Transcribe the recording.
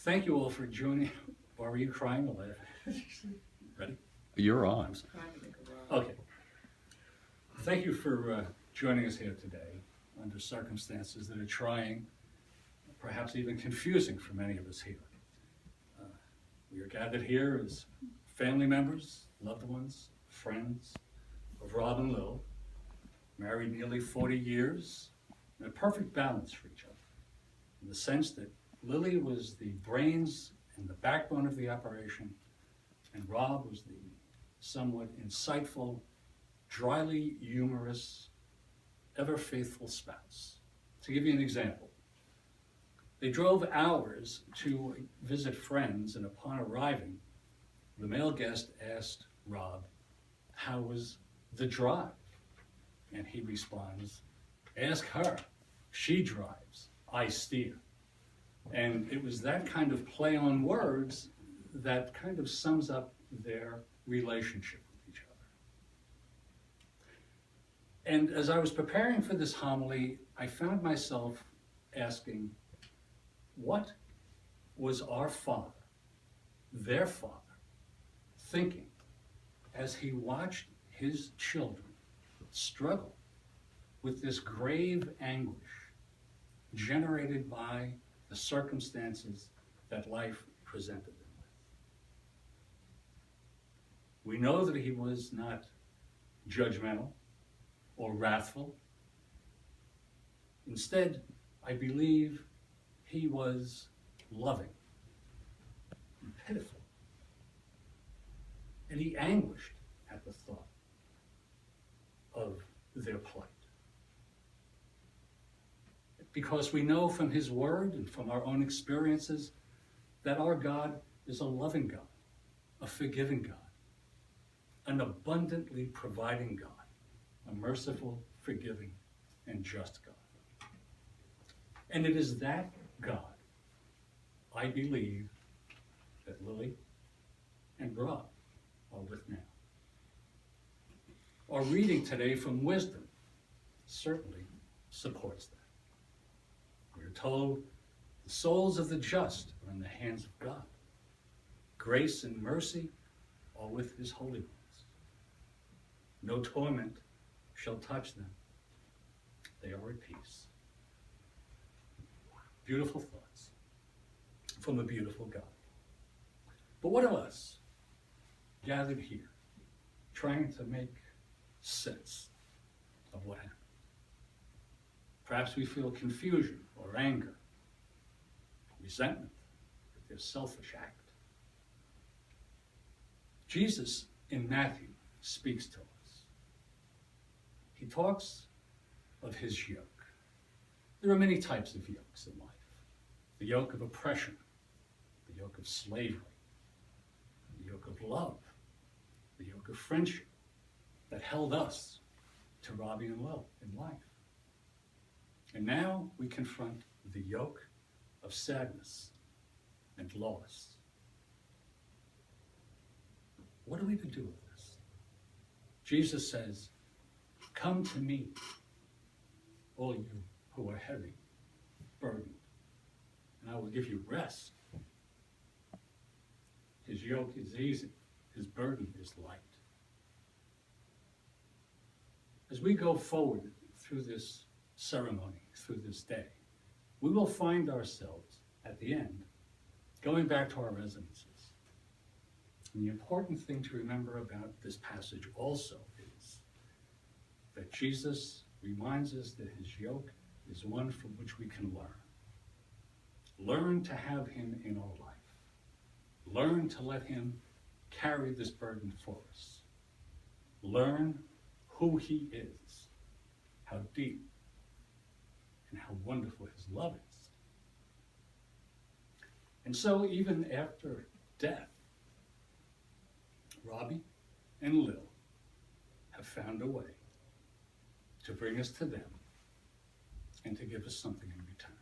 Thank you all for joining. Why were you crying or laughing? Ready? You're on. Okay. Thank you for joining us here today under circumstances that are trying, perhaps even confusing for many of us here. We are gathered here as family members, loved ones, friends of Rob and Lil, married nearly 40 years, in a perfect balance for each other, in the sense that Lily was the brains and the backbone of the operation, and Rob was the somewhat insightful, dryly humorous, ever-faithful spouse. To give you an example, they drove hours to visit friends, and upon arriving, the male guest asked Rob, "How was the drive?" And he responds, "Ask her. She drives. I steer." And it was that kind of play on words that kind of sums up their relationship with each other. And as I was preparing for this homily, I found myself asking, what was our Father, their Father, thinking as he watched his children struggle with this grave anguish generated by the circumstances that life presented them with? We know that he was not judgmental or wrathful. Instead, I believe he was loving and pitiful. And he anguished at the thought of their plight. Because we know from his word and from our own experiences that our God is a loving God, a forgiving God, an abundantly providing God, a merciful, forgiving, and just God. And it is that God, I believe, that Lily and Rob are with now. Our reading today from Wisdom certainly supports that. We're told the souls of the just are in the hands of God. Grace and mercy are with his holy ones. No torment shall touch them. They are at peace. Beautiful thoughts from a beautiful God. But what of us gathered here trying to make sense of what happened? Perhaps we feel confusion or anger, resentment at their selfish act. Jesus in Matthew speaks to us. He talks of his yoke. There are many types of yokes in life. The yoke of oppression, the yoke of slavery, the yoke of love, the yoke of friendship that held us to Robbie and Lil in life. And now we confront the yoke of sadness and loss. What are we to do with this? Jesus says, "Come to me, all you who are heavy, burdened, and I will give you rest." His yoke is easy, his burden is light. As we go forward through this ceremony, through this day, we will find ourselves at the end going back to our residences. And the important thing to remember about this passage also is that Jesus reminds us that his yoke is one from which we can learn. Learn to have him in our life. Learn to let him carry this burden for us. Learn who he is, how deep and how wonderful his love is. And so even after death, Robbie and Lil have found a way to bring us to them and to give us something in return.